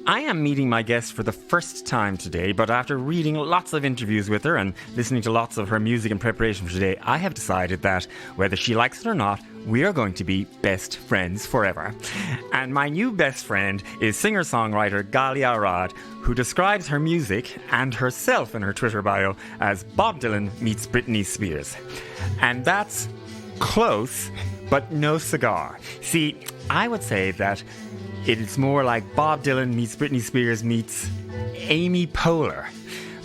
I am meeting my guest for the first time today, but after reading lots of interviews with her and listening to lots of her music in preparation for today, I have decided that, whether she likes it or not, we are going to be best friends forever. And my new best friend is singer-songwriter Galia Arad, who describes her music and herself in her Twitter bio as Bob Dylan meets Britney Spears. And that's close, but no cigar. See, I would say that it's more like Bob Dylan meets Britney Spears meets Amy Poehler.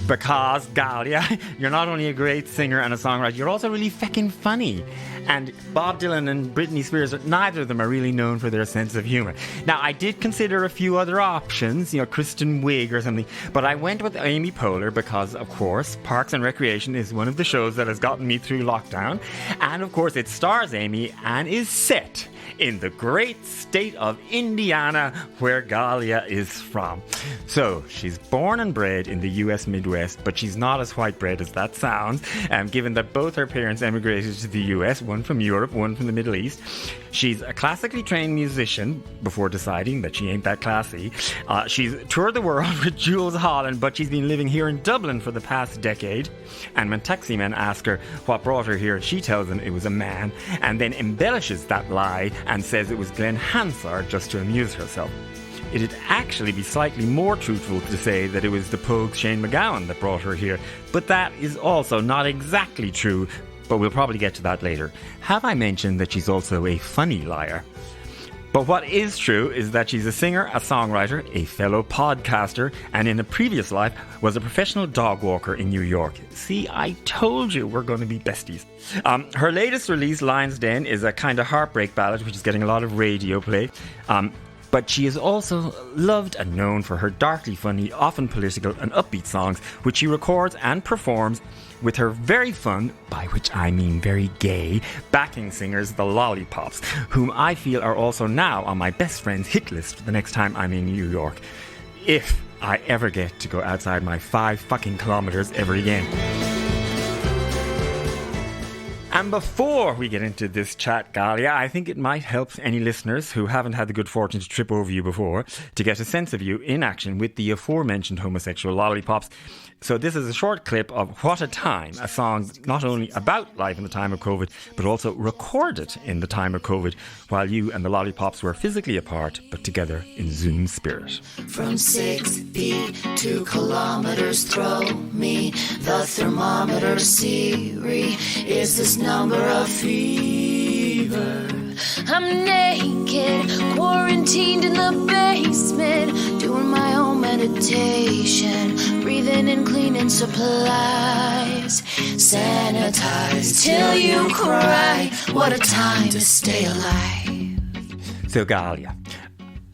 Because, Galia, you're not only a great singer and a songwriter, you're also really feckin' funny. And Bob Dylan and Britney Spears, neither of them are really known for their sense of humour. Now, I did consider a few other options, Kristen Wiig or something, but I went with Amy Poehler because, of course, Parks and Recreation is one of the shows that has gotten me through lockdown. And, of course, it stars Amy and is set in the great state of Indiana, where Galia is from. So, she's born and bred in the US Midwest, but she's not as white bread as that sounds, given that both her parents emigrated to the US, one from Europe, one from the Middle East. She's a classically trained musician before deciding that she ain't that classy. She's toured the world with Jules Holland, but she's been living here in Dublin for the past decade. And when taxi men ask her what brought her here, she tells them it was a man, and then embellishes that lie and says it was Glen Hansard just to amuse herself. It'd actually be slightly more truthful to say that it was the Pogue's Shane McGowan that brought her here, but that is also not exactly true, but we'll probably get to that later. Have I mentioned that she's also a funny liar? But what is true is that she's a singer, a songwriter, a fellow podcaster, and in a previous life was a professional dog walker in New York. See, I told you we're going to be besties. Her latest release, Lion's Den, is a kind of heartbreak ballad which is getting a lot of radio play. But she is also loved and known for her darkly funny, often political and upbeat songs, which she records and performs with her very fun, by which I mean very gay, backing singers, the Lollipops, whom I feel are also now on my best friend's hit list the next time I'm in New York. If I ever get to go outside my 5 fucking kilometers ever again. And before we get into this chat, Galia, I think it might help any listeners who haven't had the good fortune to trip over you before to get a sense of you in action with the aforementioned homosexual Lollipops. So this is a short clip of What a Time, a song not only about life in the time of COVID, but also recorded in the time of COVID, while you and the Lollipops were physically apart, but together in Zoom spirit. From 6 feet, 2 kilometers, throw me the thermometer, Siri. Is this number of fever? I'm naked, quarantined in the basement, doing my own meditation, breathing in cleaning supplies, sanitize till you cry. What a time to stay alive. So Galia,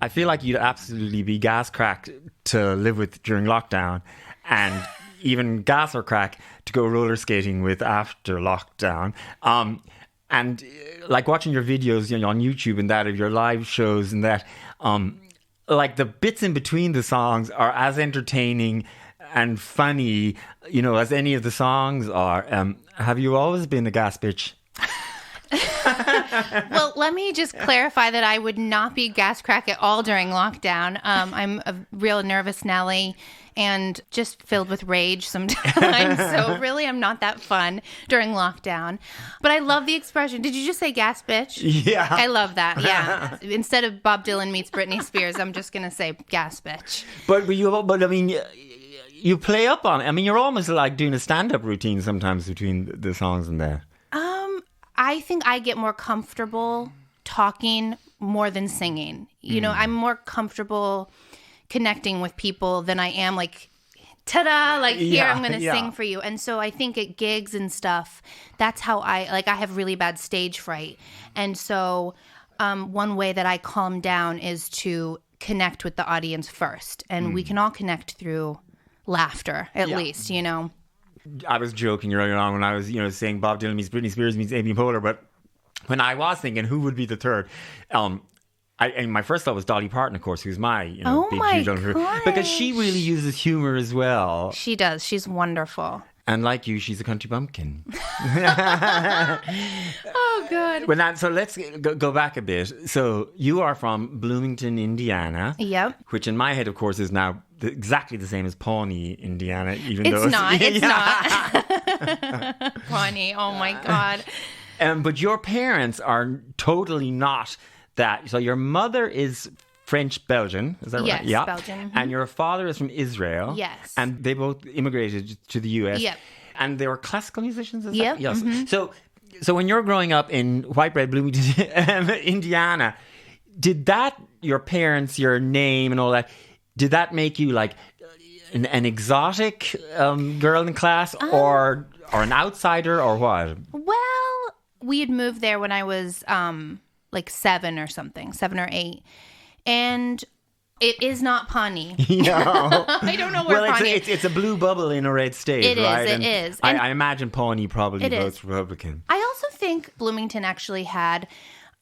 I feel like you'd absolutely be gas cracked to live with during lockdown, and even gas or crack to go roller skating with after lockdown. And like watching your videos on YouTube and that of your live shows and that, like the bits in between the songs are as entertaining and funny, as any of the songs are. Have you always been a gas bitch? Well, let me just clarify that I would not be gas crack at all during lockdown. I'm a real nervous Nelly and just filled with rage sometimes. So really, I'm not that fun during lockdown. But I love the expression. Did you just say gas bitch? Yeah. I love that. Yeah. Instead of Bob Dylan meets Britney Spears, I'm just going to say gas bitch. But I mean, you play up on it. I mean, you're almost like doing a stand-up routine sometimes between the songs and there. I think I get more comfortable talking more than singing. I'm more comfortable connecting with people than I am like, ta-da, like here, I'm going to sing for you. And so I think at gigs and stuff, that's how I have really bad stage fright. And so one way that I calm down is to connect with the audience first. And we can all connect through laughter, at least, I was joking earlier on when I was, saying Bob Dylan meets Britney Spears meets Amy Poehler, but when I was thinking who would be the third, and my first thought was Dolly Parton, of course, who's my, big, huge gosh. because she really uses humor as well. She does. She's wonderful. And like you, she's a country bumpkin. Oh, God. Well, so let's go back a bit. So you are from Bloomington, Indiana. Yep. Which in my head, of course, is now exactly the same as Pawnee, Indiana. Even though It's not. Pawnee. Oh, my God. But your parents are totally not that. So your mother is French-Belgian, is that right? Yes, Yeah. Belgian. Mm-hmm. And your father is from Israel. Yes. And they both immigrated to the US. Yep. And they were classical musicians, is Yep. that? Yes. Mm-hmm. So when you're growing up in white bread Bloomington, Indiana, did that, your parents, your name and all that, did that make you like an exotic girl in class or an outsider or what? Well, we had moved there when I was like 7 or 8. And it is not Pawnee. No. I don't know where Pawnee is. It's a blue bubble in a red state, right? It is. I imagine Pawnee probably It votes is. Republican. I also think Bloomington actually had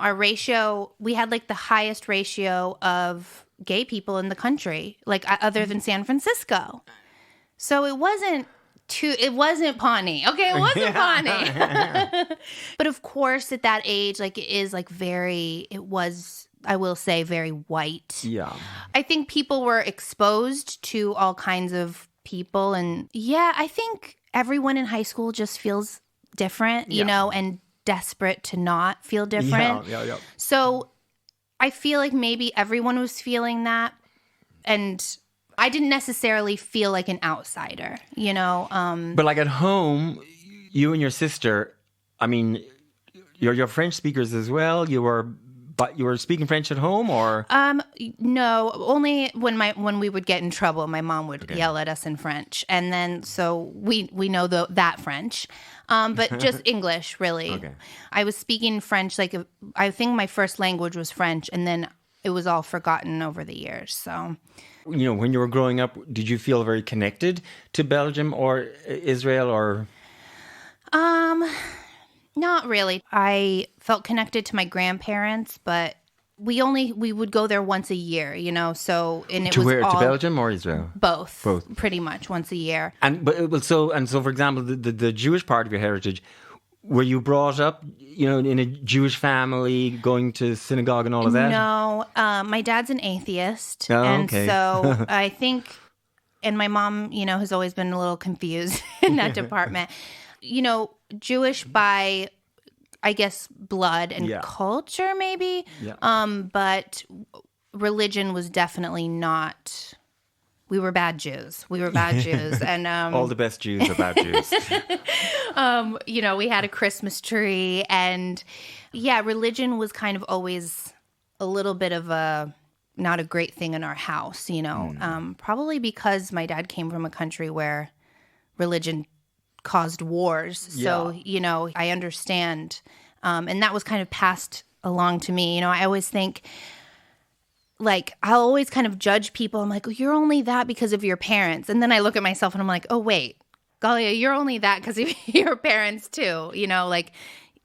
our ratio. We had like the highest ratio of gay people in the country, like other than San Francisco. So it wasn't Pawnee. Okay, it wasn't Pawnee. But of course, at that age, like it was, I will say, very white. Yeah. I think people were exposed to all kinds of people. And yeah, I think everyone in high school just feels different, you know, and desperate to not feel different. Yeah. So I feel like maybe everyone was feeling that. And I didn't necessarily feel like an outsider, you know. But like at home, you and your sister, I mean, you're French speakers as well. But you were speaking French at home, or no, only when we would get in trouble, my mom would yell at us in French, and then so we know that French, but just English really. Okay. I was speaking French, like I think my first language was French, and then it was all forgotten over the years. So, you know, when you were growing up, did you feel very connected to Belgium or Israel or? Not really. I felt connected to my grandparents, but we would go there once a year, you know. So and it To was where? all, To Belgium or Israel? Both, Both. pretty much once a year. So for example, the Jewish part of your heritage, were you brought up, you know, in a Jewish family, going to synagogue and all of that? No, my dad's an atheist, Oh, and okay. so I think, and my mom, you know, has always been a little confused in that department. You know, Jewish by, I guess, blood and culture, maybe. Yeah. But religion was definitely not. We were bad Jews. And all the best Jews are bad Jews. you know, we had a Christmas tree, and yeah, religion was kind of always a little bit of not a great thing in our house, you know, probably because my dad came from a country where religion caused wars. So, you know, I understand. And that was kind of passed along to me. You know, I always think, like, I'll always kind of judge people. I'm like, oh, you're only that because of your parents. And then I look at myself and I'm like, oh, wait, Galia, you're only that because of your parents too. You know, like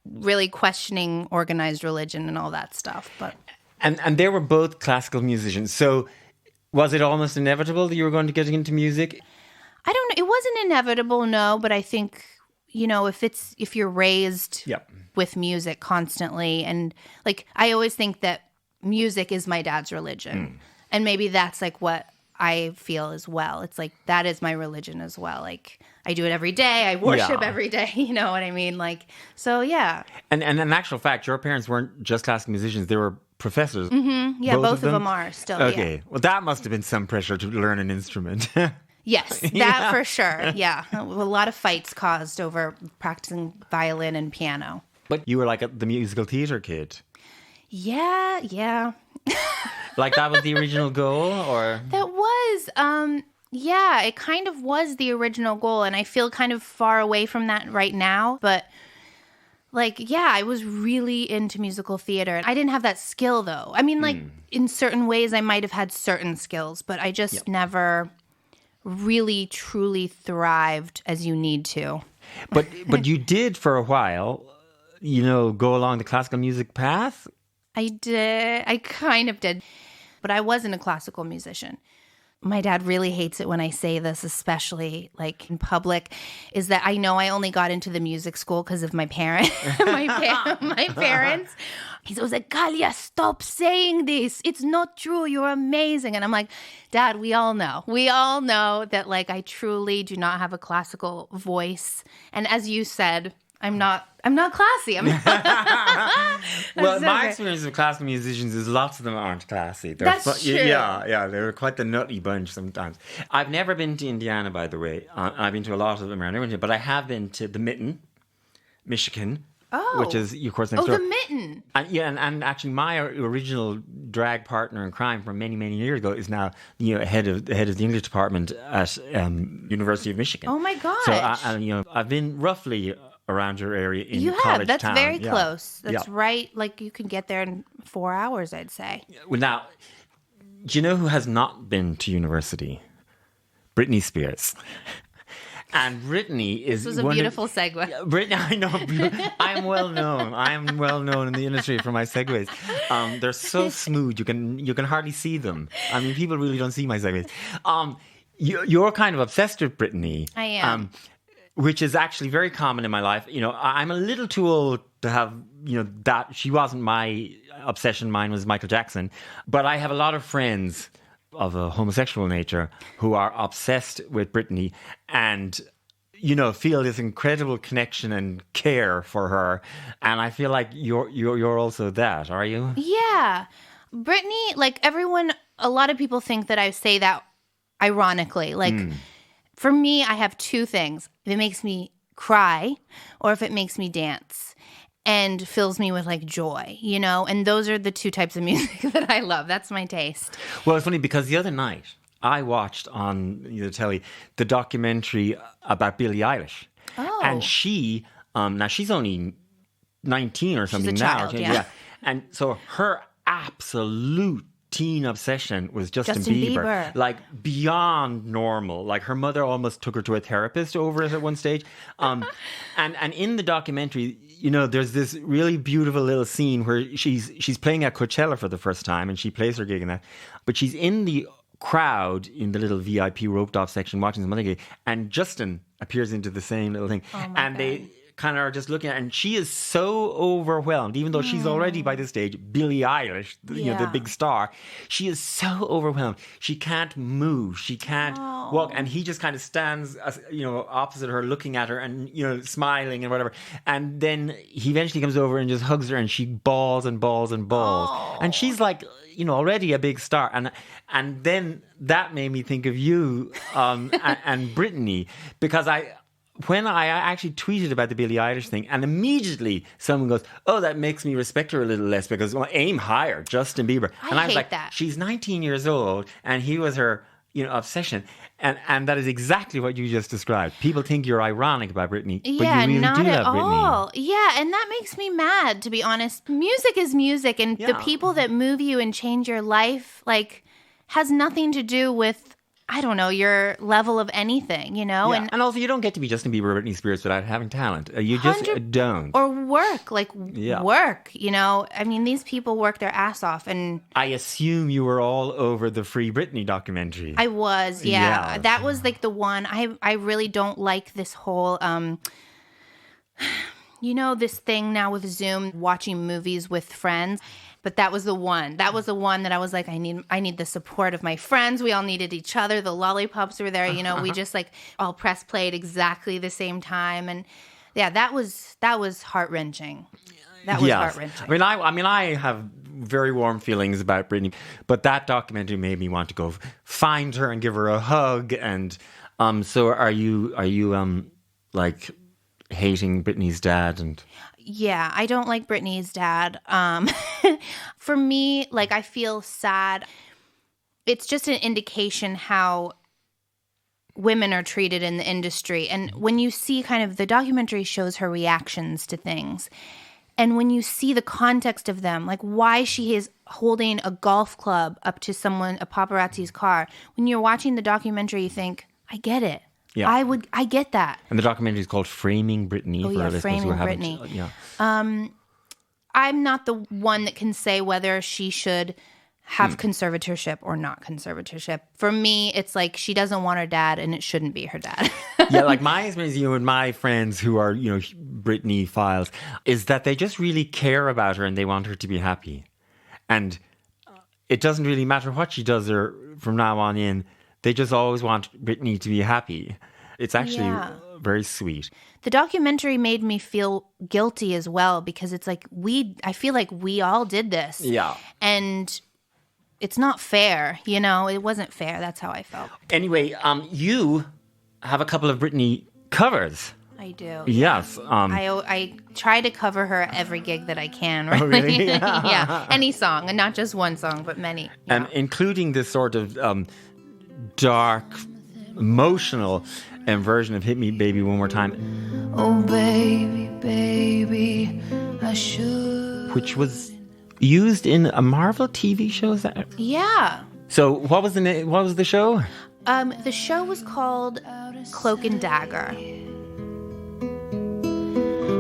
really questioning organized religion and all that stuff. But And they were both classical musicians. So was it almost inevitable that you were going to get into music? I don't know. It wasn't inevitable, no. But I think, you know, if you're raised with music constantly, and like I always think that music is my dad's religion, and maybe that's like what I feel as well. It's like that is my religion as well. Like I do it every day. I worship every day. You know what I mean? Like so, yeah. And in actual fact, your parents weren't just classical musicians; they were professors. Mm-hmm. Yeah, both of them are still. Okay, yeah. well, that must have been some pressure to learn an instrument. Yes, that for sure. Yeah, a lot of fights caused over practicing violin and piano. But you were like the musical theater kid. Yeah. Like that was the original goal, or that was, yeah, it kind of was the original goal, and I feel kind of far away from that right now. But like, yeah, I was really into musical theater. I didn't have that skill though. I mean, like in certain ways, I might have had certain skills, but I just never really truly thrived as you need to. But you did for a while, you know, go along the classical music path. I did. I kind of did. But I wasn't a classical musician. my dad really hates it when I say this, especially like in public, is that I know I only got into the music school because of my parents. my parents. He's always like, Galia, stop saying this. It's not true. You're amazing. And I'm like, Dad, we all know. We all know that like I truly do not have a classical voice. And as you said, I'm not classy. I'm not. Well, my experience with classical musicians is lots of them aren't classy. That's true. Yeah, they're quite the nutty bunch sometimes. I've never been to Indiana, by the way. I've been to a lot of them around, but I have been to the Mitten, Michigan. Oh. Which is, of course, next door. The Mitten. And actually, my original drag partner in crime from many, many years ago is now head of the English department at University of Michigan. Oh my gosh! So I've been roughly around your area in you college have. That's town. very close. That's right. Like you can get there in 4 hours, I'd say. Well, now, do you know who has not been to university? Britney Spears. And Britney is... This was a beautiful segue. Britney, I know. I'm well known. I'm well known in the industry for my segues. They're so smooth. You can hardly see them. I mean, people really don't see my segues. You're kind of obsessed with Britney. I am. Which is actually very common in my life. I'm a little too old to have, that. She wasn't my obsession. Mine was Michael Jackson. But I have a lot of friends of a homosexual nature who are obsessed with Britney and feel this incredible connection and care for her, and I feel like you're also that, are you? Yeah, Britney, like everyone, a lot of people think that I say that ironically. Like for me, I have two things: if it makes me cry or if it makes me dance and fills me with like joy, and those are the two types of music that I love. That's my taste. Well, it's funny because the other night I watched on the telly the documentary about Billie Eilish. Oh. And she, now she's only 19 or something She's a now. child, yeah. And so her absolute teen obsession was Justin Bieber. Like beyond normal. Like her mother almost took her to a therapist over it at one stage. And in the documentary, there's this really beautiful little scene where she's playing at Coachella for the first time, and she plays her gig in that. But she's in the crowd in the little VIP roped off section watching some other gig, and Justin appears into the same little thing. Oh and they kind of are just looking at her, and she is so overwhelmed, even though she's already by this stage Billie Eilish, the big star. She is so overwhelmed. She can't move. She can't walk. And he just kind of stands, opposite her, looking at her and, smiling and whatever. And then he eventually comes over and just hugs her, and she bawls and bawls and bawls. Oh. And she's like, already a big star. And then that made me think of you and Britney, because when I actually tweeted about the Billie Eilish thing, and immediately someone goes, oh, that makes me respect her a little less because, aim higher, Justin Bieber. And I was like, that. She's 19 years old and he was her, obsession. And that is exactly what you just described. People think you're ironic about Britney, but you really not do at love all. Britney. Yeah, and that makes me mad, to be honest. Music is music, and the people that move you and change your life, like, has nothing to do with, I don't know, your level of anything, Yeah. And also, you don't get to be Justin Bieber or Britney Spears without having talent. You just don't. Or work, work, I mean, these people work their ass off. And I assume you were all over the Free Britney documentary. I was, yeah. That was like the one. I really don't like this whole, this thing now with Zoom, watching movies with friends. But that was the one. That was the one that I was like, I need the support of my friends. We all needed each other. The Lollipops were there. We just like all press played exactly the same time. And yeah, that was heart-wrenching. That was heart-wrenching. I mean, I have very warm feelings about Britney, but that documentary made me want to go find her and give her a hug. And so are you like hating Britney's dad? And yeah, I don't like Britney's dad. For me, like, I feel sad. It's just an indication how women are treated in the industry. And when you see kind of the documentary shows her reactions to things, and when you see the context of them, like why she is holding a golf club up to a paparazzi's car, when you're watching the documentary, you think, I get it. Yeah. I get that. And the documentary is called Framing Britney. Framing Britney. I'm not the one that can say whether she should have conservatorship or not conservatorship. For me, it's like she doesn't want her dad and it shouldn't be her dad. Yeah, like my experience, with my friends who are, Britney files, is that they just really care about her and they want her to be happy. And it doesn't really matter what she does or from now on in, they just always want Britney to be happy. It's actually very sweet. The documentary made me feel guilty as well because it's like I feel like we all did this. Yeah. And it's not fair, it wasn't fair. That's how I felt. Anyway, you have a couple of Britney covers. I do. Yes. I try to cover her at every gig that I can. Right? Oh, really? Yeah, any song, and not just one song, but many. Yeah. Including this sort of dark, emotional version of Hit Me Baby One More Time. Oh, baby, baby, I should. Which was used in a Marvel TV show. Is that? Yeah. So what was the show? The show was called Cloak and Dagger.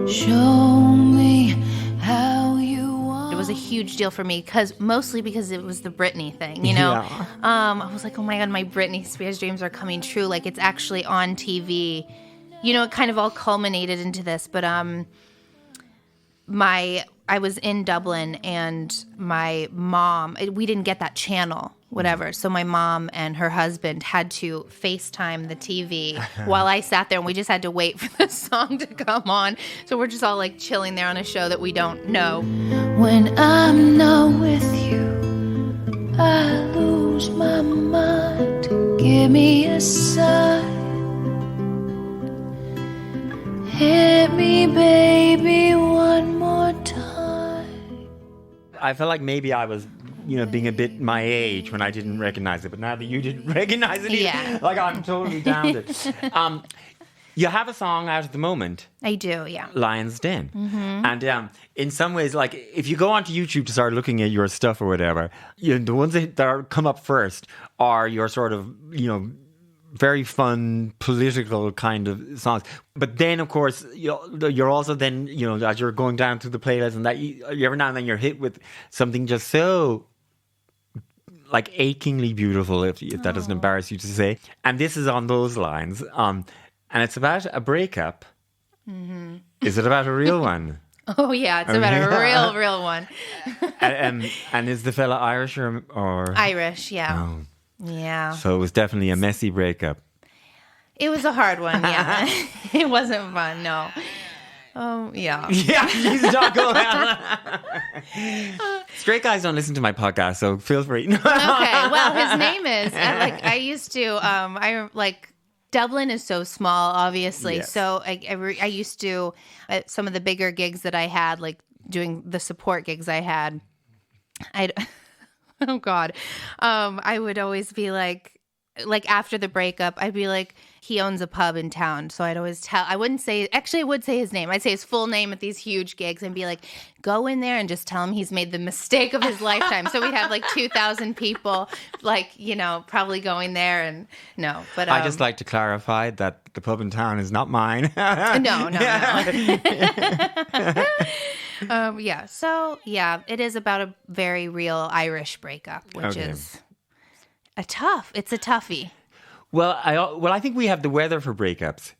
Show me how you want. It was a huge deal for me mostly because it was the Britney thing, Yeah. I was like, oh my God, my Britney Spears dreams are coming true. Like it's actually on TV. It kind of all culminated into this, but I was in Dublin and my mom, we didn't get that channel, whatever. So my mom and her husband had to FaceTime the TV while I sat there and we just had to wait for the song to come on. So we're just all like chilling there on a show that we don't know. When I'm not with you, I lose my mind. Give me a sign. Hit me, baby, one more time. I felt like maybe I was, being a bit my age when I didn't recognize it. But now that you didn't recognize it, Yeah. like I'm totally down with it. You have a song out at the moment. I do, yeah. Lion's Den. Mm-hmm. And in some ways, like if you go onto YouTube to start looking at your stuff or whatever, the ones that come up first are your sort of, very fun political kind of songs. But then, of course, you're also then, as you're going down through the playlist and that every now and then you're hit with something just so like achingly beautiful, if that doesn't embarrass you to say. And this is on those lines. And it's about a breakup. Mm-hmm. Is it about a real one? Oh, yeah, it's about a real one. and is the fella Irish or? Irish, yeah. Oh. Yeah. So it was definitely a messy breakup. It was a hard one, yeah. It wasn't fun, no. Oh, yeah. Yeah, he's not going out. Straight guys don't listen to my podcast, so feel free. Okay, well, his name is, I used to, Dublin is so small, obviously. Yes. So I used to, at some of the bigger gigs that I had, like doing the support gigs I had, oh God. I would always be like after the breakup, I'd be like, he owns a pub in town. So I'd always I would say his name. I'd say his full name at these huge gigs and be like, go in there and just tell him he's made the mistake of his lifetime. So we'd have like 2,000 people, probably going there and no. But I just like to clarify that the pub in town is not mine. No. Yeah. So yeah, it is about a very real Irish breakup, which is it's a toughie. Well, I think we have the weather for breakups.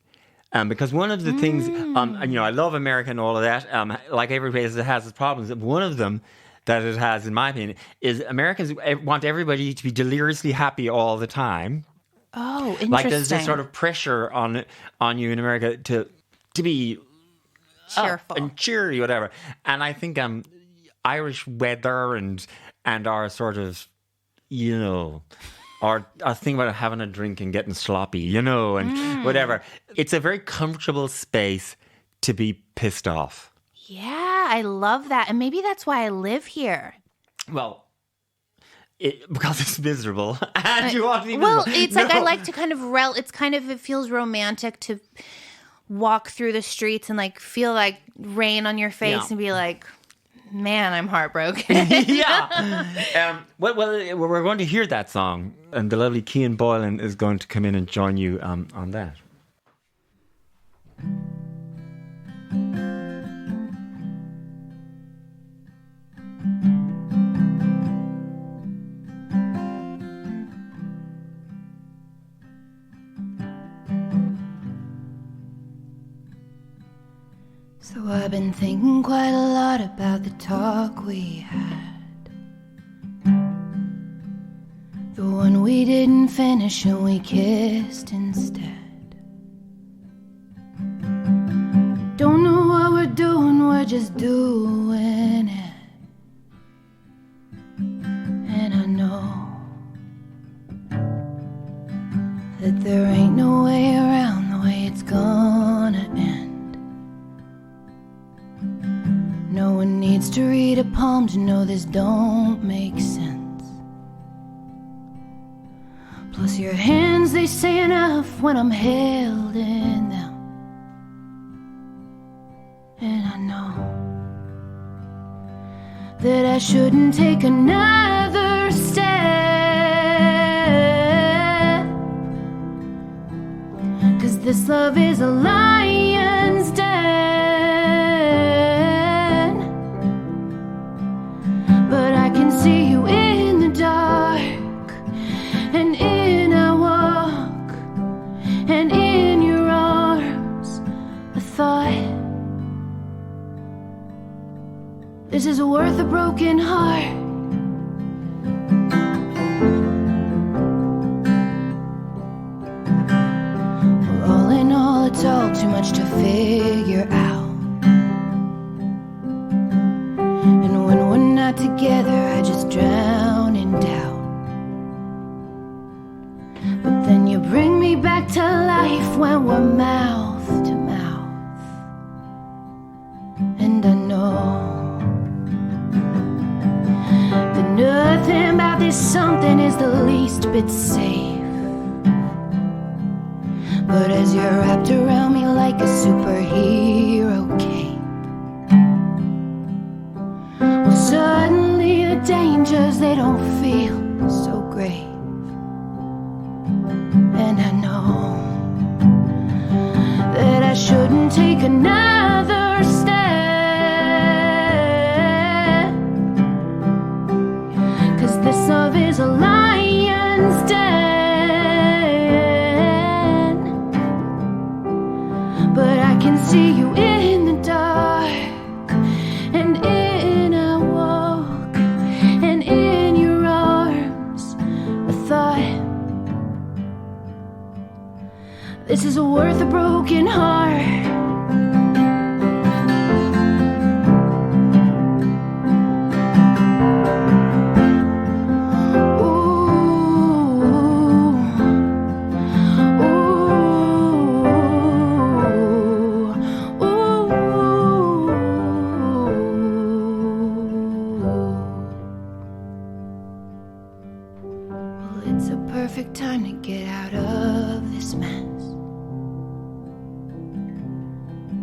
Because one of the things, I love America and all of that. Like every place that has its problems. One of them that it has, in my opinion, is Americans want everybody to be deliriously happy all the time. Oh, interesting. Like there's this sort of pressure on you in America to be cheerful and cheery, whatever. And I think Irish weather and our sort of, or I think about having a drink and getting sloppy, and whatever. It's a very comfortable space to be pissed off. Yeah, I love that. And maybe that's why I live here. Well, because it's miserable. And you want to be miserable. Well, it's like I like to kind of it feels romantic to walk through the streets and feel like rain on your face and be like, man, I'm heartbroken. Yeah. Well, we're going to hear that song, and the lovely Cian Boylan is going to come in and join you on that. So I've been thinking quite a lot about the talk we had, the one we didn't finish and we kissed instead. Don't know what we're doing, we're just doing it. And I know that there ain't no way around the way it's gonna end. No one needs to read a poem to know this don't make sense. Plus your hands, they say enough when I'm held in them. And I know that I shouldn't take another step, 'cause this love is a lion's den. But I can see you in the dark, and in I walk, and in your arms I thought, this is worth a broken heart. Well, all in all, it's all too much to figure out. And when we're not together, I just drown in doubt. But then you bring me back to life when we're mouth to mouth. And I know that nothing about this something is the least bit safe. But as you're wrapped around me like a superhero cape, well, suddenly the dangers, they don't feel so grave. And I know that I shouldn't take another step, 'cause this love is a lion's den. But I can see you in the dark, and in I walk, and in your arms I thought, this is worth a broken heart. Time to get out of this mess.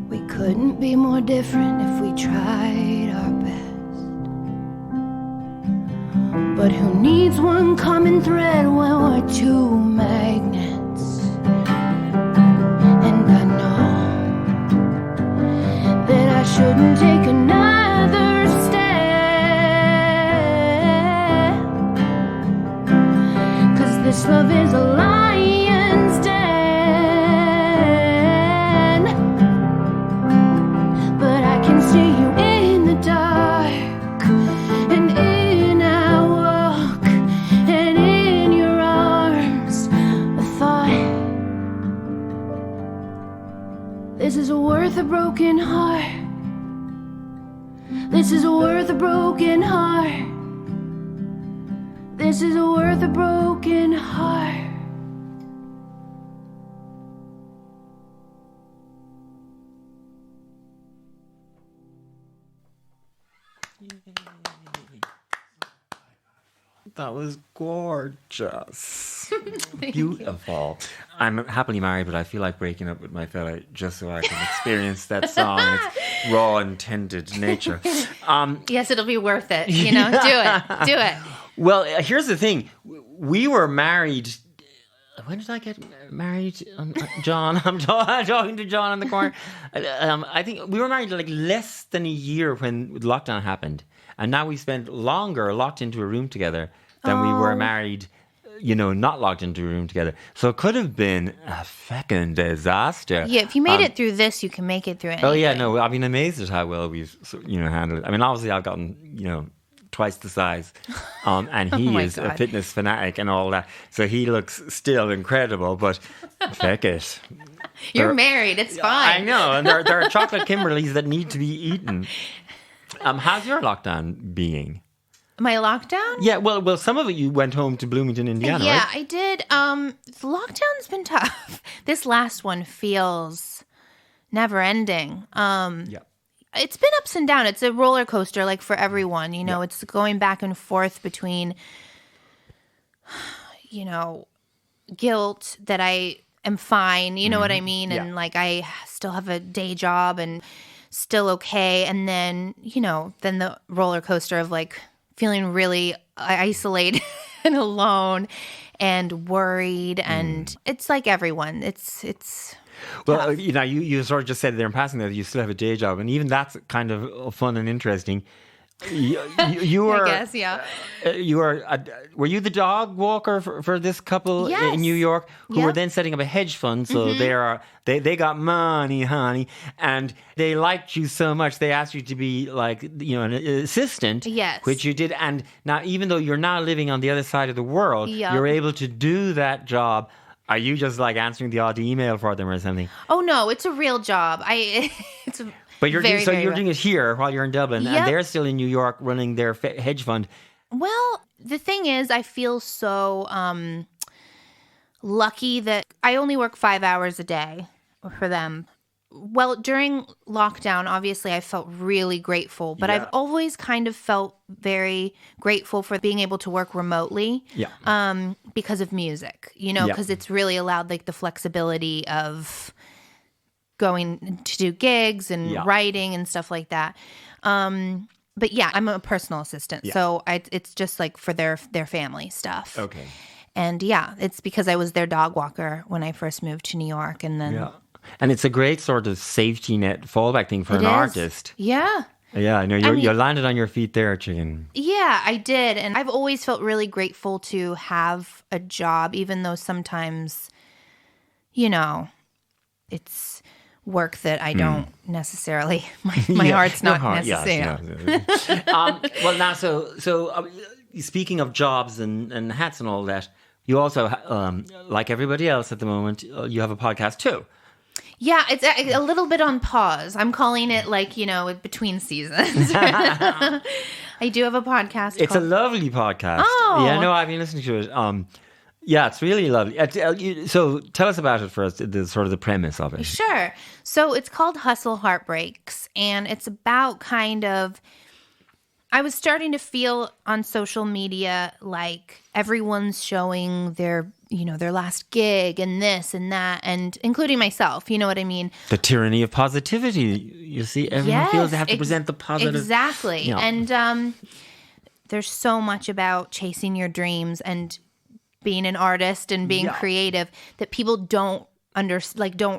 We couldn't be more different if we tried our best. But who needs one common thread when we're two magnets? And I know that I shouldn't take another step, 'cause this love is a lion's den. But I can see you in the dark, and in I walk, and in your arms I thought, this is worth a broken heart. This is worth a broken heart. This is worth a broken heart. That was gorgeous. Beautiful. I'm happily married, but I feel like breaking up with my fella just so I can experience that song in its raw and tended nature. Yes, it'll be worth it. You know, do it. Do it. Well, here's the thing. We were married. When did I get married? John, I'm talking to John in the corner. I think we were married like less than a year when lockdown happened. And now we spent longer locked into a room together than we were married not locked into a room together. So it could have been a fucking disaster. Yeah, if you made it through this, you can make it through anything. Oh yeah, no, I've been amazed at how well we've handled it. I mean, obviously I've gotten twice the size, and he is a fitness fanatic and all that, so he looks still incredible. But feck it, you're married. It's fine. I know, and there are chocolate Kimberleys that need to be eaten. How's your lockdown being? My lockdown? Yeah, well, some of it you went home to Bloomington, Indiana, yeah, right? I did. The lockdown's been tough. This last one feels never ending. Yeah. It's been ups and downs. It's a roller coaster, like for everyone. It's going back and forth between, guilt that I am fine. You know what I mean? Yeah. And like I still have a day job and still okay. And then, then the roller coaster of like feeling really isolated and alone and worried. And it's like everyone. It's well, you sort of just said there in passing that you still have a day job, and even that's kind of fun and interesting. You were, I guess, yeah. Were you the dog walker for this couple in New York who were then setting up a hedge fund? So they got money, honey, and they liked you so much they asked you to be like an assistant. Yes, which you did. And now, even though you're now living on the other side of the world, you're able to do that job. Are you just like answering the odd email for them or something? Oh no, it's a real job. But you're doing it here while you're in Dublin, and they're still in New York running their hedge fund. Well, the thing is, I feel so lucky that I only work 5 hours a day for them. Well, during lockdown, obviously, I felt really grateful, but I've always kind of felt very grateful for being able to work remotely because of music, because it's really allowed like the flexibility of going to do gigs and writing and stuff like that. But yeah, I'm a personal assistant, so it's just like for their family stuff. Okay. And yeah, it's because I was their dog walker when I first moved to New York, and then and it's a great sort of safety net fallback thing for an artist. Yeah. Yeah, I know you landed on your feet there, chicken. Yeah, I did, and I've always felt really grateful to have a job, even though sometimes, it's work that I don't necessarily. My heart's not necessary. Well, now, so speaking of jobs and hats and all that, you also, like everybody else at the moment, you have a podcast too. Yeah, it's a little bit on pause. I'm calling it like, between seasons. I do have a podcast. It's a lovely podcast. Oh. Yeah, no, I've been listening to it. Yeah, it's really lovely. So tell us about it first, the sort of the premise of it. Sure. So it's called Hustle Heartbreaks, and it's about kind of, I was starting to feel on social media like everyone's showing their last gig and this and that, and including myself, you know what I mean? The tyranny of positivity. You see, everyone feels they have to present the positive. Exactly. And there's so much about chasing your dreams and being an artist and being creative that people don't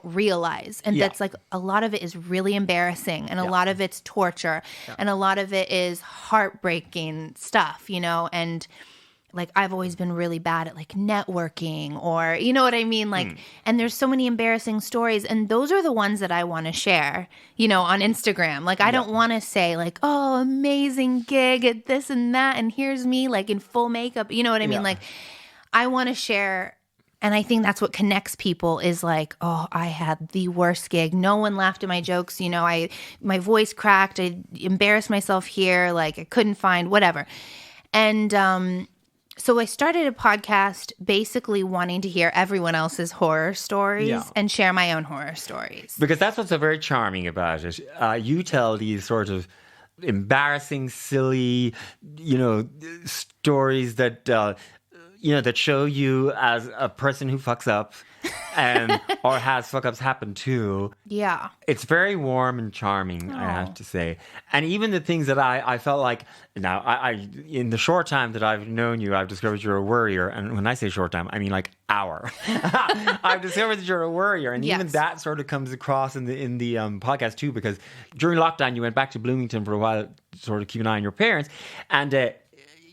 realize. And that's like a lot of it is really embarrassing, and a lot of it's torture, and a lot of it is heartbreaking stuff, and like I've always been really bad at like networking, or you know what I mean? Like, and there's so many embarrassing stories, and those are the ones that I want to share, on Instagram. Like, I don't want to say like, oh, amazing gig at this and that, and here's me like in full makeup. You know what I mean? Like, I want to share. And I think that's what connects people is like, oh, I had the worst gig. No one laughed at my jokes. My voice cracked. I embarrassed myself here. Like I couldn't find whatever. And so I started a podcast basically wanting to hear everyone else's horror stories and share my own horror stories. Because that's what's so very charming about it. You tell these sort of embarrassing, silly, stories that... that show you as a person who fucks up or has fuck-ups happen too. Yeah. It's very warm and charming, I have to say. And even the things that I felt like, now, I in the short time that I've known you, I've discovered you're a worrier. And when I say short time, I mean like hour. I've discovered that you're a worrier. And even that sort of comes across in the podcast too, because during lockdown, you went back to Bloomington for a while, sort of keep an eye on your parents. And...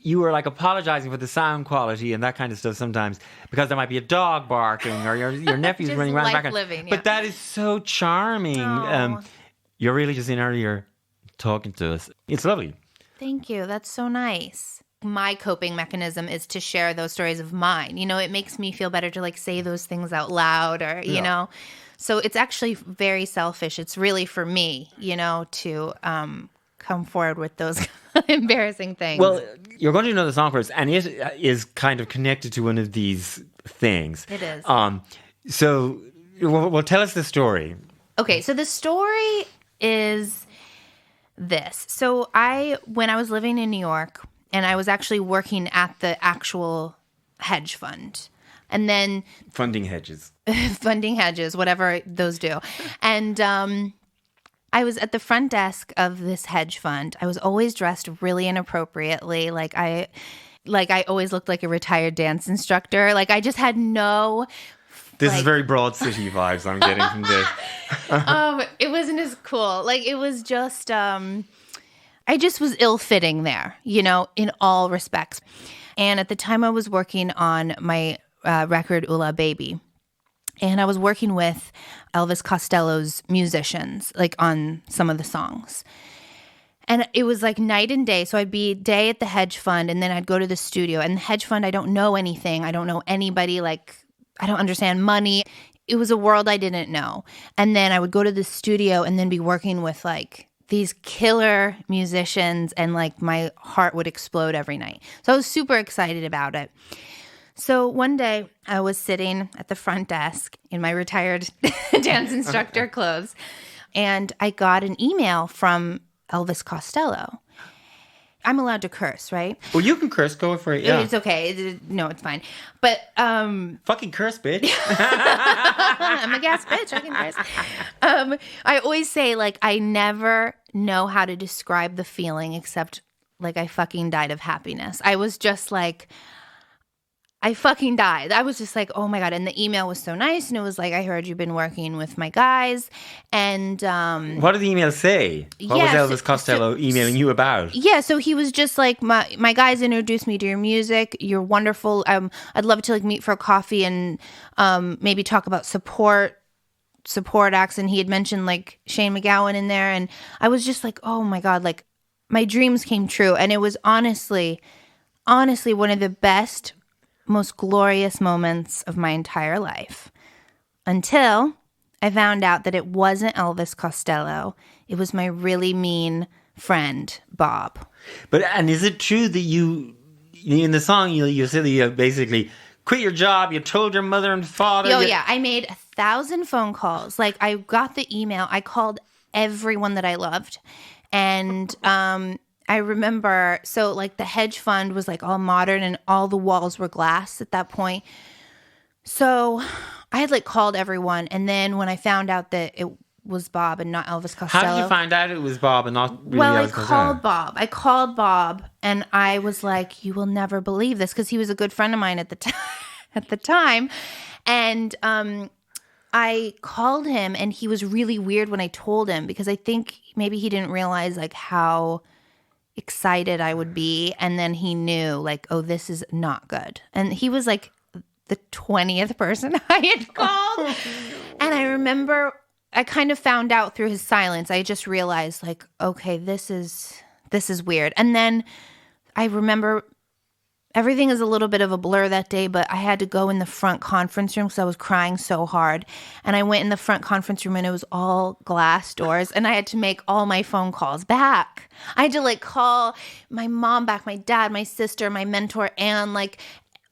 you were like apologizing for the sound quality and that kind of stuff sometimes because there might be a dog barking or your nephew's running around the background. Living, yeah. But that is so charming. You're really just in earlier talking to us. It's lovely. Thank you. That's so nice. My coping mechanism is to share those stories of mine. You know, it makes me feel better to like say those things out loud or, you know. So it's actually very selfish. It's really for me, you know, to come forward with those embarrassing things. Well, you're going to do another song for us, and it is kind of connected to one of these things. It is. So, well, tell us the story. Okay, so the story is this. So when I was living in New York, and I was actually working at the actual hedge fund, and then funding hedges, whatever those do, and I was at the front desk of this hedge fund. I was always dressed really inappropriately, like I always looked like a retired dance instructor. Like I just had no. This is very Broad City vibes I'm getting from this. It wasn't as cool. Like it was just, I just was ill-fitting there, you know, in all respects. And at the time I was working on my record, Ula Baby. And I was working with Elvis Costello's musicians, like on some of the songs. And it was like night and day. So I'd be day at the hedge fund and then I'd go to the studio. And the hedge fund, I don't know anything. I don't know anybody. Like, I don't understand money. It was a world I didn't know. And then I would go to the studio and then be working with like these killer musicians and like my heart would explode every night. So I was super excited about it. So one day I was sitting at the front desk in my retired dance instructor clothes and I got an email from Elvis Costello. I'm allowed to curse, right? Well, you can curse. Go for it. Yeah. It's okay. No, it's fine. But fucking curse, bitch. I'm a gas bitch. I can curse. I always say like I never know how to describe the feeling except like I fucking died of happiness. I was just like I fucking died. I was just like, oh my God. And the email was so nice. And it was like, I heard you've been working with my guys. And what did the email say? What was Elvis Costello emailing you about? Yeah. So he was just like, my guys introduced me to your music. You're wonderful. I'd love to like meet for a coffee and maybe talk about support acts. And he had mentioned like Shane McGowan in there. And I was just like, oh my God, like my dreams came true. And it was honestly one of the best, most glorious moments of my entire life until I found out that it wasn't Elvis Costello. It was my really mean friend, Bob. And is it true that you in the song, you said that you basically quit your job, you told your mother and father? Oh, yeah. I made 1,000 phone calls. Like, I got the email. I called everyone that I loved. And I remember, so like the hedge fund was like all modern and all the walls were glass at that point. So I had like called everyone. And then when I found out that it was Bob and not Elvis Costello. How did you find out it was Bob and not really Elvis Costello? I called Bob and I was like, you will never believe this, because he was a good friend of mine at the time. And I called him and he was really weird when I told him, because I think maybe he didn't realize like how excited I would be. And then he knew like, oh, this is not good. And he was like the 20th person I had called. And I remember I kind of found out through his silence. I just realized like, okay, this is weird. And then I remember everything is a little bit of a blur that day, but I had to go in the front conference room because I was crying so hard. And I went in the front conference room and it was all glass doors and I had to make all my phone calls back. I had to like call my mom back, my dad, my sister, my mentor, and like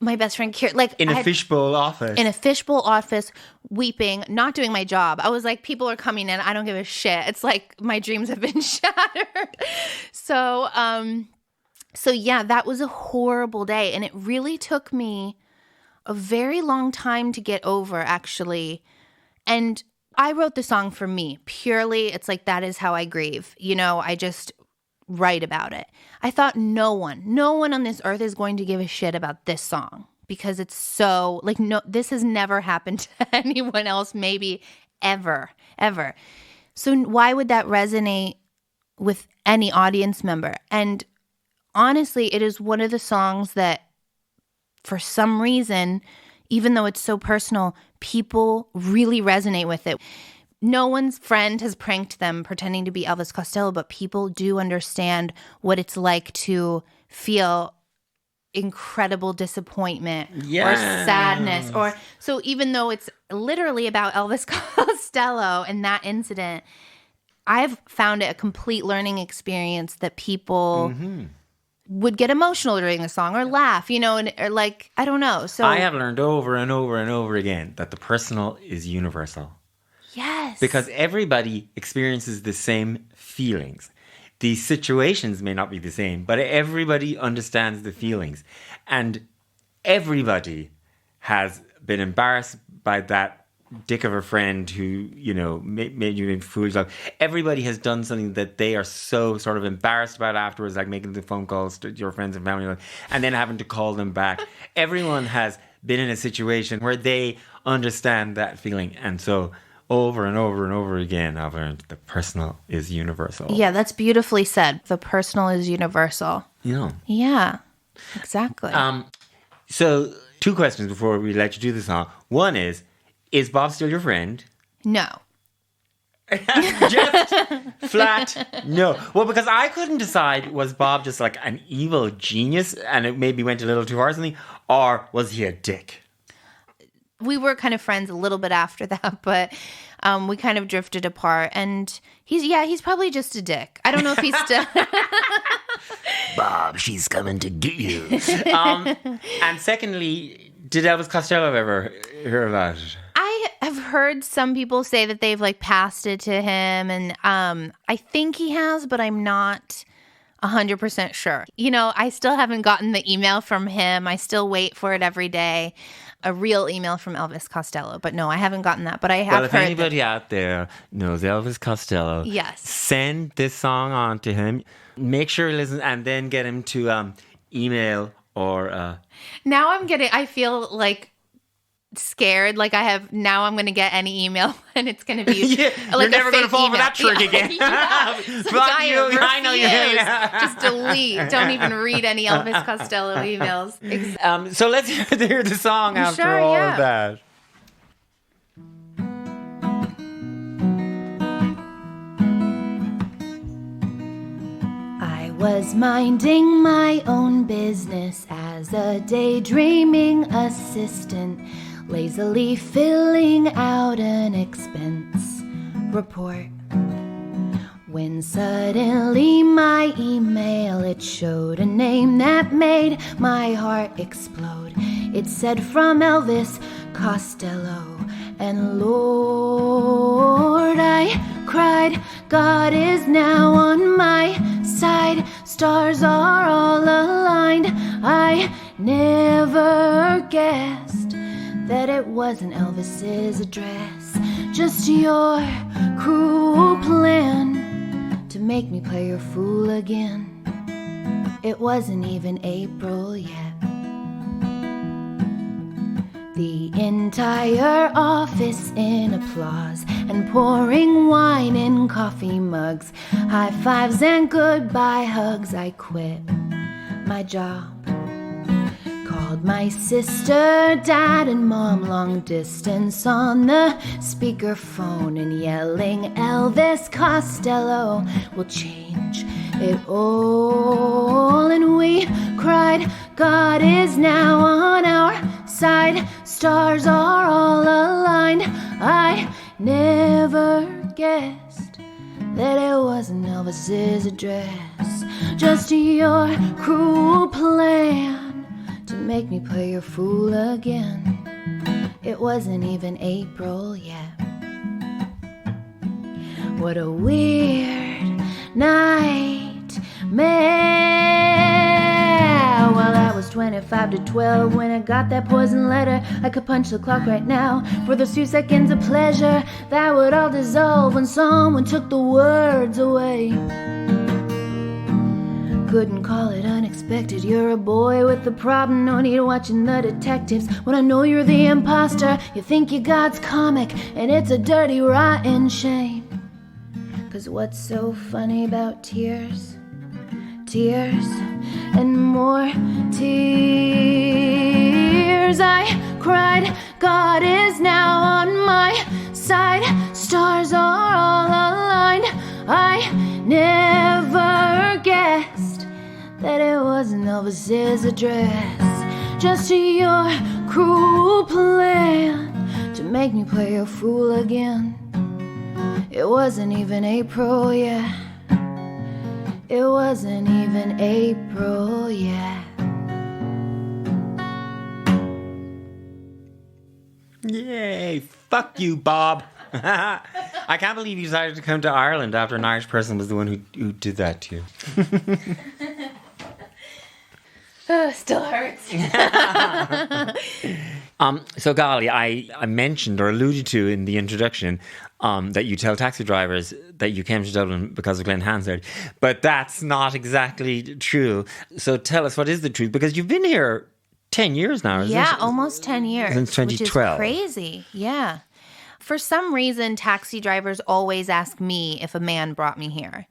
my best friend Kier, like in a fishbowl office. In a fishbowl office, weeping, not doing my job. I was like, people are coming in. I don't give a shit. It's like my dreams have been shattered. So yeah, that was a horrible day. And it really took me a very long time to get over, actually. And I wrote the song for me, purely. It's like, that is how I grieve. You know, I just write about it. I thought no one on this earth is going to give a shit about this song, because it's so, like, no, this has never happened to anyone else, maybe ever. So why would that resonate with any audience member? And honestly, it is one of the songs that, for some reason, even though it's so personal, people really resonate with it. No one's friend has pranked them pretending to be Elvis Costello, but people do understand what it's like to feel incredible disappointment or sadness. Or so even though it's literally about Elvis Costello and that incident, I've found it a complete learning experience that people would get emotional during the song or laugh, or like, I don't know. So I have learned over and over and over again that the personal is universal. Yes. Because everybody experiences the same feelings. The situations may not be the same, but everybody understands the feelings. And everybody has been embarrassed by that dick of a friend who, made you fool yourself. Everybody has done something that they are so sort of embarrassed about afterwards, like making the phone calls to your friends and family, and then having to call them back. Everyone has been in a situation where they understand that feeling. And so over and over and over again, I've learned the personal is universal. Yeah, that's beautifully said. The personal is universal. Yeah. Yeah, exactly. So 2 questions before we let you do the song. One is Bob still your friend? No. Just flat no. Well, because I couldn't decide, was Bob just like an evil genius and it maybe went a little too far or something, or was he a dick? We were kind of friends a little bit after that, but we kind of drifted apart. And he's probably just a dick. I don't know if he's still... Bob, she's coming to get you. And secondly, did Elvis Costello ever hear about it? I have heard some people say that they've like passed it to him, and I think he has, but I'm not 100% sure. I still haven't gotten the email from him. I still wait for it every day. A real email from Elvis Costello. But no, I haven't gotten that. But I have heard... Well, if anybody out there knows Elvis Costello, yes, send this song on to him. Make sure he listens, and then get him to email or... Now I feel like scared. Like now I'm going to get any email and it's going to be like you're never going to fall for that trick again. Fuck you. I know you. Just delete. Don't even read any Elvis Costello emails. So let's hear the song after all of that. I was minding my own business as a daydreaming assistant, lazily filling out an expense report, when suddenly my email, it showed a name that made my heart explode. It said, from Elvis Costello, and Lord, I cried, God is now on my side, stars are all aligned. I never guessed that it wasn't Elvis's address, just your cruel plan to make me play your fool again. It wasn't even April yet. The entire office in applause and pouring wine in coffee mugs, high fives and goodbye hugs. I quit my job, called my sister, dad, and mom long distance on the speakerphone, and yelling, Elvis Costello will change it all. And we cried, God is now on our side, stars are all aligned. I never guessed that it wasn't Elvis's address, just your cruel plan to make me play your fool again. It wasn't even April yet. What a weird nightmare. Well, I was 25 to 12 when I got that poison letter. I could punch the clock right now for those few seconds of pleasure that would all dissolve when someone took the words away. Couldn't call it unexpected. You're a boy with a problem, no need watching the detectives. When I know you're the imposter, you think you're God's comic, and it's a dirty, rotten shame. 'Cause what's so funny about tears? Tears and more tears. I cried, God is now on my side. Stars are all aligned. I never guessed that it wasn't Elvis's address. Just your cruel plan to make me play a fool again. It wasn't even April yet. It wasn't even April yet. Yay! Fuck you, Bob. I can't believe you decided to come to Ireland after an Irish person was the one who did that to you. Still hurts. So, Galia, I mentioned or alluded to in the introduction that you tell taxi drivers that you came to Dublin because of Glen Hansard, but that's not exactly true. So tell us, what is the truth? Because you've been here 10 years now, isn't it? Yeah, almost 10 years. Since 2012. Which is crazy, yeah. For some reason, taxi drivers always ask me if a man brought me here.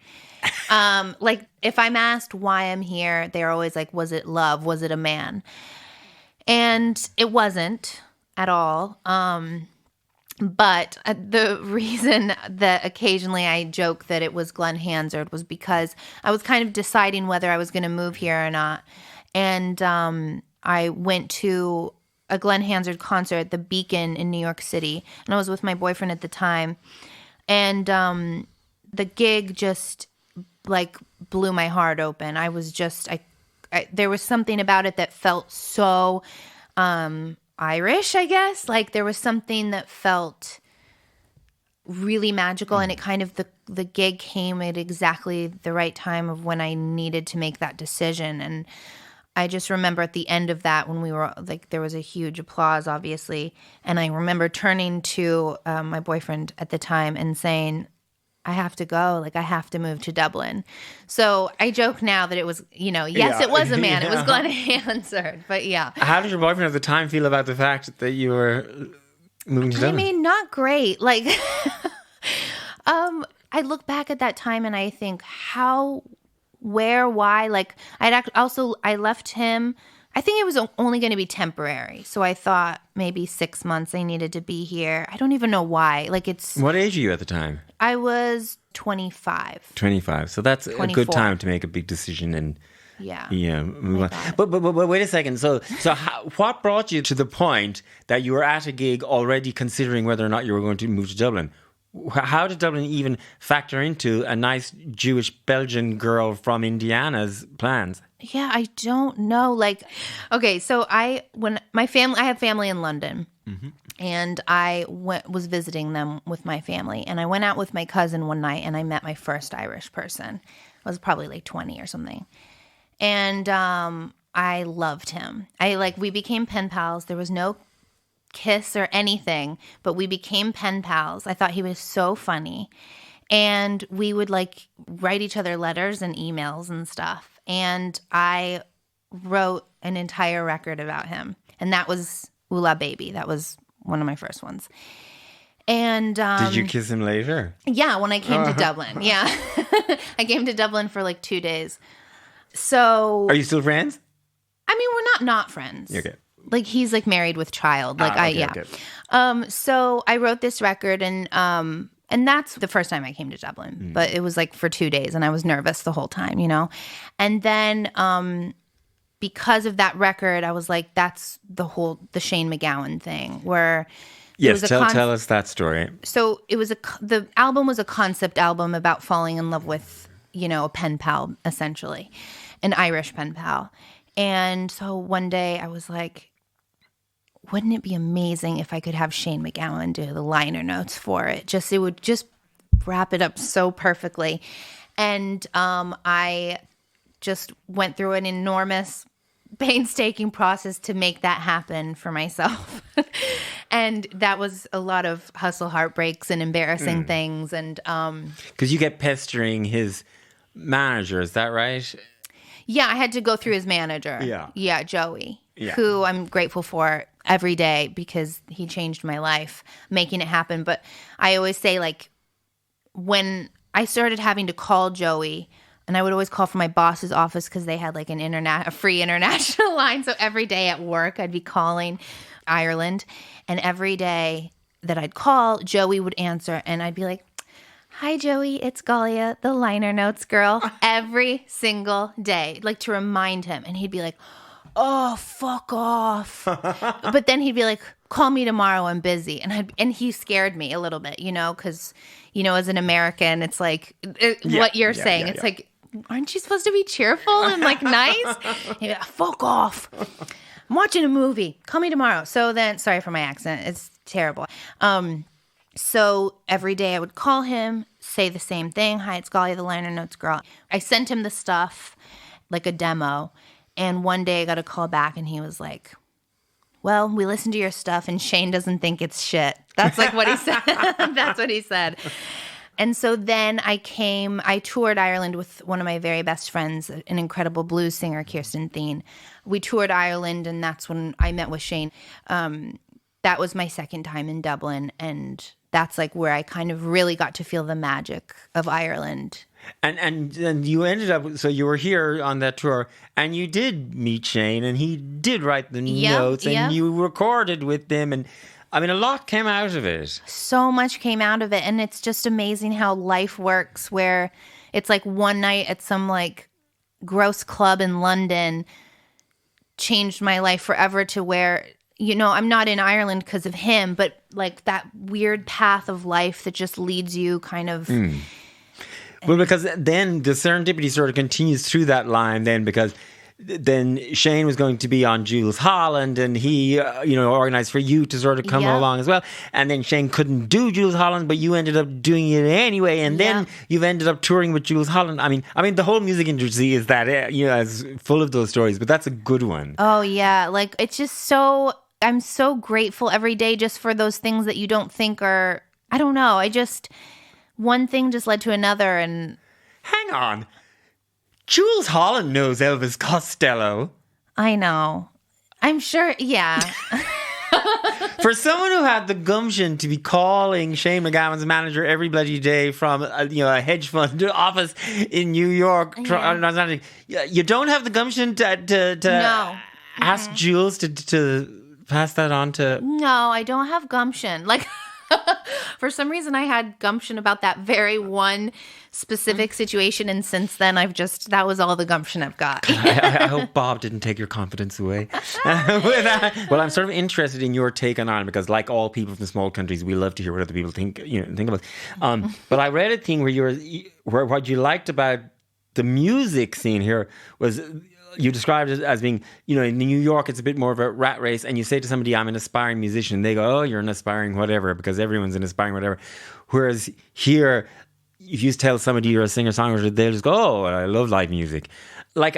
Like, if I'm asked why I'm here, they're always like, was it love? Was it a man? And it wasn't at all. But the reason that occasionally I joke that it was Glen Hansard was because I was kind of deciding whether I was going to move here or not. And I went to a Glen Hansard concert at the Beacon in New York City. And I was with my boyfriend at the time. And the gig just, like, blew my heart open. I was just, there was something about it that felt so Irish, I guess. Like, there was something that felt really magical, and it kind of, the gig came at exactly the right time of when I needed to make that decision. And I just remember at the end of that, when we were, like, there was a huge applause, obviously, and I remember turning to my boyfriend at the time and saying, I have to go. Like, I have to move to Dublin. So I joke now that it was, yes, it was a man. It was Glen Hansard. But yeah. How did your boyfriend at the time feel about the fact that you were moving to Dublin? I mean, not great. Like, I look back at that time and I think how, where, why. Like, I left him. I think it was only going to be temporary. So I thought maybe 6 months I needed to be here. I don't even know why. Like, it's... What age are you at the time? I was 25. 25. So that's 24. a good time to make a big decision and move on. But wait a second. So what brought you to the point that you were at a gig already considering whether or not you were going to move to Dublin? How did Dublin even factor into a nice Jewish Belgian girl from Indiana's plans? Yeah, I don't know. Like, okay, so I have family in London, and I was visiting them with my family, and I went out with my cousin one night, and I met my first Irish person. I was probably like 20 or something, and I loved him. We became pen pals. There was no kiss or anything, but we became pen pals. I thought he was so funny, and we would like write each other letters and emails and stuff. And I wrote an entire record about him. And that was Oola Baby. That was one of my first ones. And did you kiss him later? Yeah, when I came to Dublin. Yeah. I came to Dublin for like 2 days. So... Are you still friends? I mean, we're not friends. Okay. Like, he's like married with child. Like, okay. So I wrote this record and that's the first time I came to Dublin. But it was like for 2 days and I was nervous the whole time, And then because of that record, I was like, that's the Shane McGowan thing where... Yes, tell us that story. So it was the album was a concept album about falling in love with, a pen pal, essentially, an Irish pen pal. And so one day I was like, wouldn't it be amazing if I could have Shane McGowan do the liner notes for it? It would just wrap it up so perfectly. And I just went through an enormous, painstaking process to make that happen for myself. And that was a lot of hustle, heartbreaks, and embarrassing things. And because you get pestering his manager, is that right? Yeah, I had to go through his manager. Yeah, Joey, who I'm grateful for every day because he changed my life, making it happen. But I always say, like, when I started having to call Joey, And I would always call from my boss's office because they had like a free international line. So every day at work, I'd be calling Ireland. And every day that I'd call, Joey would answer. And I'd be like, "Hi, Joey, it's Galia, the liner notes girl," every single day, like to remind him. And he'd be like, "Oh, fuck off." But then he'd be like, "Call me tomorrow, I'm busy." And he scared me a little bit, because, as an American, it's like what you're saying. It's like, aren't you supposed to be cheerful and like nice? He'd be like, "Fuck off. I'm watching a movie. Call me tomorrow." So then, sorry for my accent. It's terrible. So every day I would call him, say the same thing. "Hi, it's Galia, the liner notes girl." I sent him the stuff, like a demo. And one day I got a call back and he was like, "Well, we listened to your stuff and Shane doesn't think it's shit." That's like what he said. That's what he said. And so then I toured Ireland with one of my very best friends, an incredible blues singer, Kirsten Thien. We toured Ireland, and that's when I met with Shane. That was my second time in Dublin, and that's like where I kind of really got to feel the magic of Ireland. And you ended up, so you were here on that tour, and you did meet Shane, and he did write the notes, and you recorded with them, and I mean, a lot came out of it. So much came out of it, and it's just amazing how life works, where it's like one night at some like gross club in London changed my life forever to where, I'm not in Ireland because of him, but like that weird path of life that just leads you kind of... Well, because then the serendipity sort of continues through that line then, because then Shane was going to be on Jools Holland, and he, organized for you to sort of come along as well. And then Shane couldn't do Jools Holland, but you ended up doing it anyway. And then you've ended up touring with Jools Holland. I mean, the whole music industry is that, is full of those stories, but that's a good one. Oh, yeah. Like, it's just I'm so grateful every day just for those things that you don't think are, I don't know. One thing just led to another, and... Hang on. Jools Holland knows Elvis Costello. I know. I'm sure, yeah. For someone who had the gumption to be calling Shane McGowan's manager every bloody day from a hedge fund office in New York, you don't have the gumption to ask Jools to pass that on to... No, I don't have gumption. Like... For some reason, I had gumption about that very one specific situation, and since then, that was all the gumption I've got. I hope Bob didn't take your confidence away. Well, I'm sort of interested in your take on Ireland, because like all people from small countries, we love to hear what other people think about. But I read a thing where what you liked about the music scene here was... You described it as being, in New York, it's a bit more of a rat race. And you say to somebody, "I'm an aspiring musician." They go, "Oh, you're an aspiring whatever," because everyone's an aspiring whatever. Whereas here, if you tell somebody you're a singer-songwriter, they'll just go, "Oh, I love live music." Like,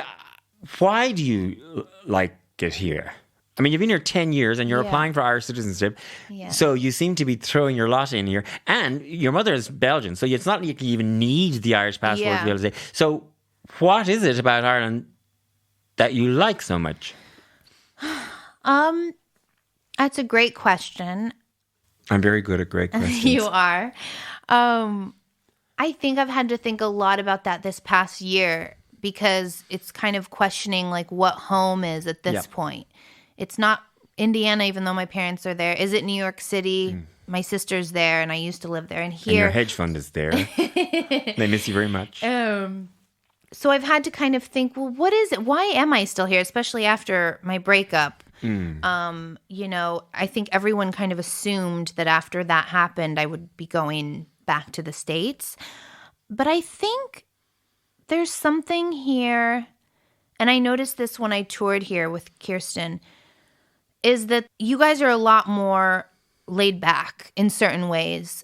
why do you like it here? I mean, you've been here 10 years and you're applying for Irish citizenship. Yeah. So you seem to be throwing your lot in here. And your mother is Belgian. So it's not like you even need the Irish passport to be able to say. So what is it about Ireland that you like so much? That's a great question. I'm very good at great questions. You are. I think I've had to think a lot about that this past year, because it's kind of questioning like what home is at this point. It's not Indiana, even though my parents are there. Is it New York City? My sister's there, and I used to live there. And here, and your hedge fund is there. They miss you very much. So I've had to kind of think, well, what is it? Why am I still here? Especially after my breakup. I think everyone kind of assumed that after that happened, I would be going back to the States. But I think there's something here, and I noticed this when I toured here with Kirsten, is that you guys are a lot more laid back in certain ways.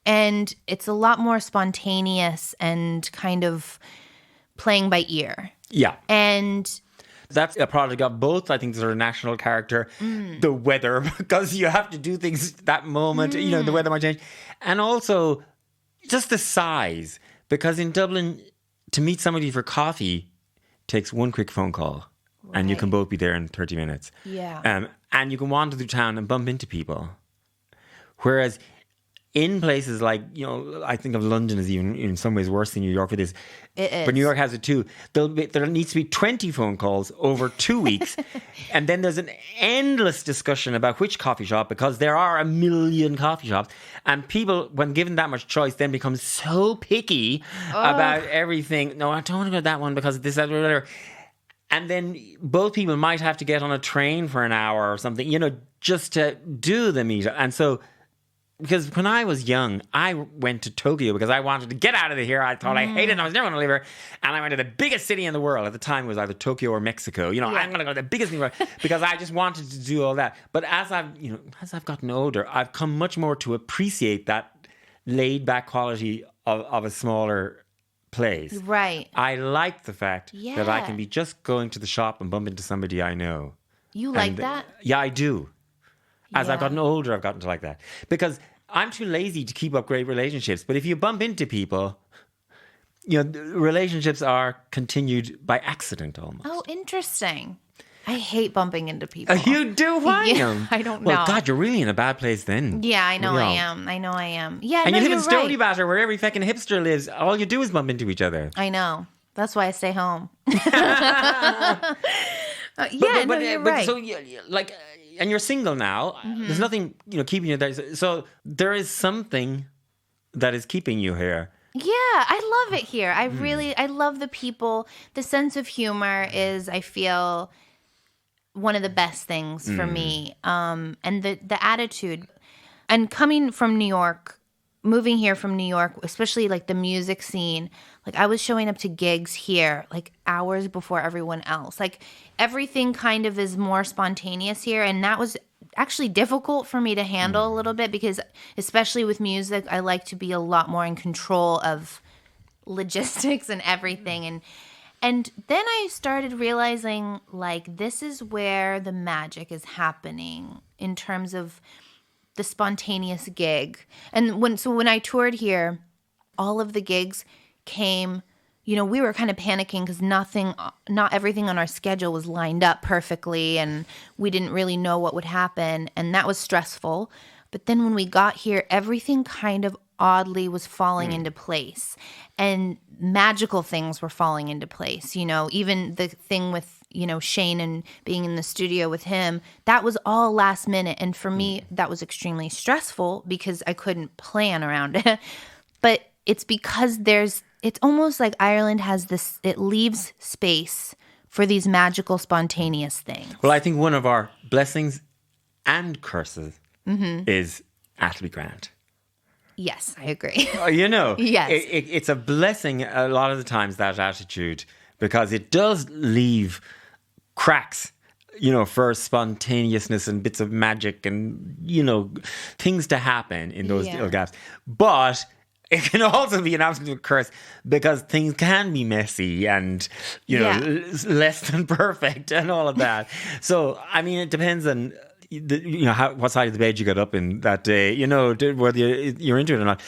And it's a lot more spontaneous and kind of playing by ear. Yeah. And that's a product of both, I think, sort of national character, the weather, because you have to do things that moment, the weather might change. And also just the size, because in Dublin, to meet somebody for coffee takes one quick phone call. Right. And you can both be there in 30 minutes. Yeah. And you can wander through town and bump into people. Whereas in places like, I think of London as even in some ways worse than New York for this. It is. But New York has it too. There needs to be 20 phone calls over 2 weeks. And then there's an endless discussion about which coffee shop, because there are a million coffee shops. And people, when given that much choice, then become so picky about everything. No, I don't want to go to that one because this, that, whatever. And then both people might have to get on a train for an hour or something, just to do the meetup. And so, because when I was young, I went to Tokyo because I wanted to get out of here. I thought I hated it. I was never going to live here. And I went to the biggest city in the world. At the time, it was either Tokyo or Mexico. I'm going to go to the biggest city in the world because I just wanted to do all that. But as I've gotten older, I've come much more to appreciate that laid-back quality of a smaller place. Right. I like the fact that I can be just going to the shop and bump into somebody I know. You like that? Yeah, I do. As I've gotten older, I've gotten to like that. Because I'm too lazy to keep up great relationships. But if you bump into people, relationships are continued by accident almost. Oh, interesting. I hate bumping into people. You do? Why? Yeah, I don't know. Well, God, you're really in a bad place then. Yeah, I know I am. Yeah, and no, you live in you're Stony right. Batter, where every fucking hipster lives. All you do is bump into each other. I know. That's why I stay home. You're right. So, and you're single now. There's nothing, keeping you there. So there is something that is keeping you here. Yeah, I love it here. I love the people. The sense of humor is, I feel, one of the best things for me. And the attitude. And coming from New York, moving here from New York, especially like the music scene, like I was showing up to gigs here like hours before everyone else. Like everything kind of is more spontaneous here. And that was actually difficult for me to handle a little bit because especially with music, I like to be a lot more in control of logistics and everything. And then I started realizing like this is where the magic is happening in terms of the spontaneous gig. And when I toured here, all of the gigs came, we were kind of panicking because not everything on our schedule was lined up perfectly and we didn't really know what would happen. And that was stressful. But then when we got here, everything kind of oddly was falling into place and magical things were falling into place. Even the thing with, Shane and being in the studio with him, that was all last minute. And for me, that was extremely stressful because I couldn't plan around it. But it's because it's almost like Ireland has this, it leaves space for these magical, spontaneous things. Well, I think one of our blessings and curses is Athley Grant. Yes, I agree. Yes. Yes. It's a blessing a lot of the times, that attitude, because it does leave cracks, for spontaneousness and bits of magic and, things to happen in those little gaps. But it can also be an absolute curse because things can be messy and, less than perfect and all of that. So, I mean, it depends on what side of the bed you got up in that day, whether you're into it or not.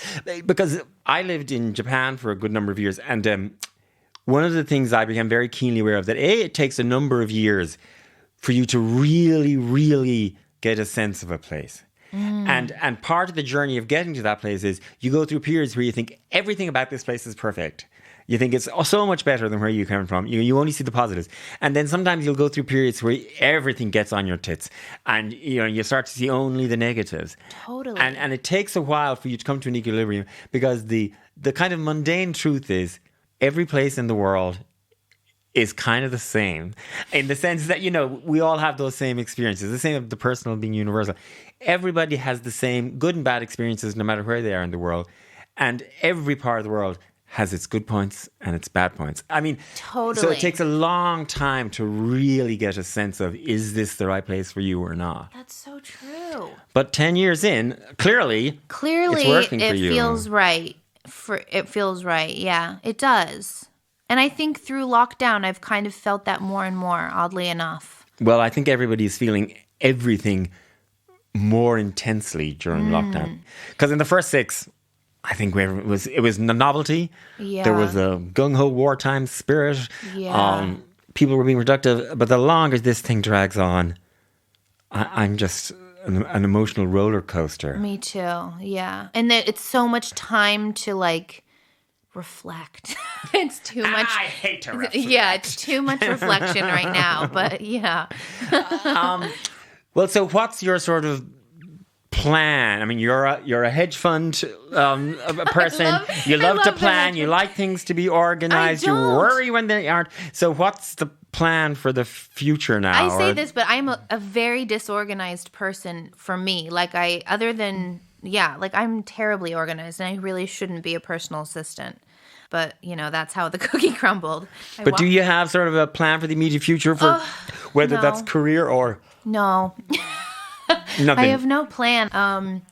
Because I lived in Japan for a good number of years, and one of the things I became very keenly aware of, that it takes a number of years for you to really, really get a sense of a place. And part of the journey of getting to that place is you go through periods where you think everything about this place is perfect. You think it's so much better than where you came from. You only see the positives. And then sometimes you'll go through periods where everything gets on your tits and you start to see only the negatives. Totally. And it takes a while for you to come to an equilibrium because the kind of mundane truth is every place in the world is kind of the same in the sense that, we all have those same experiences, the same of the personal being universal. Everybody has the same good and bad experiences no matter where they are in the world. And every part of the world has its good points and its bad points. I mean, totally. So it takes a long time to really get a sense of, is this the right place for you or not? That's so true. But 10 years in, clearly it's working for you. It feels right. It feels right. Yeah, it does. And I think through lockdown, I've kind of felt that more and more, oddly enough. Well, I think everybody's feeling everything more intensely during lockdown. Because in the first 6, I think it was the novelty. Yeah. There was a gung-ho wartime spirit. Yeah. People were being productive. But the longer this thing drags on, I'm just an emotional roller coaster. Me too. Yeah. And that it's so much time to like reflect. It's too much. I hate to reflect. Yeah, it's too much reflection right now. But yeah. Well, so what's your sort of plan? I mean, you're a hedge fund a person. You love to plan. You like things to be organized. You worry when they aren't. So what's the plan for the future now? I say this, but I'm a very disorganized person for me. Like I'm terribly organized and I really shouldn't be a personal assistant. But, that's how the cookie crumbled. But do you have sort of a plan for the immediate future for whether that's career or... No. Nothing. I have no plan.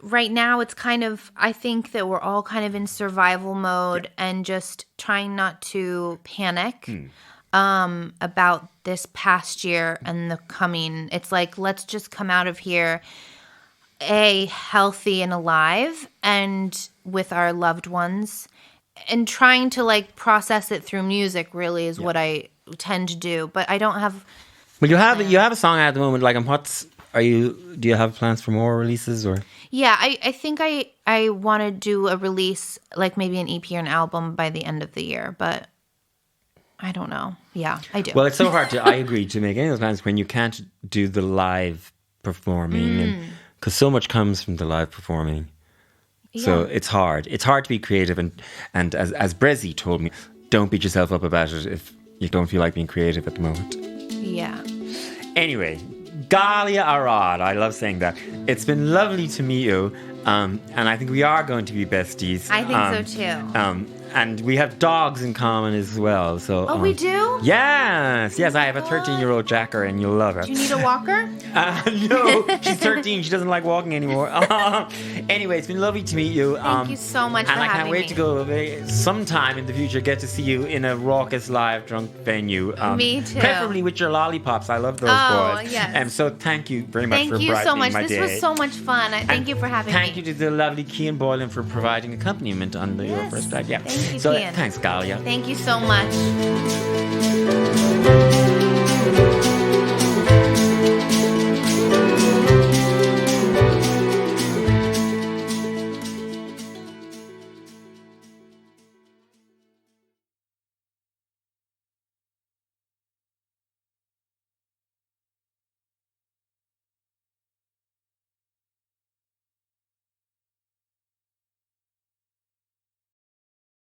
Right now, it's kind of, I think that we're all kind of in survival mode and just trying not to panic about this past year and the coming. It's like, let's just come out of here, healthy and alive and with our loved ones. And trying to like process it through music really is what I tend to do. But I don't have... Well, you have a song at the moment. Like, do you have plans for more releases or? Yeah, I think I want to do a release, like maybe an EP or an album by the end of the year, but I don't know. Yeah, I do. Well, it's so hard I agree, to make any of those plans when you can't do the live performing, because so much comes from the live performing. Yeah. So it's hard. It's hard to be creative, and as Brezzy told me, don't beat yourself up about it if you don't feel like being creative at the moment. Yeah. Anyway, Galia Arad, I love saying that. It's been lovely to meet you, and I think we are going to be besties. I think so too. And we have dogs in common as well. So, we do? Yes. I have a 13-year-old Jacker, and you'll love it. Do you need a walker? No, she's 13. She doesn't like walking anymore. Anyway, it's been lovely to meet you. Thank you so much for having me. And I can't wait to go sometime in the future, get to see you in a raucous live drunk venue. Me too. Preferably with your Lollipops. I love those boys. Yes. So thank you very much for brightening my day. Thank you so much. This was so much fun. Thank you for having me. Thank you to the lovely Cian Boylan for providing accompaniment on your first track. Yeah. Thank you, so Cian. thanks, Galia. Thank you so much.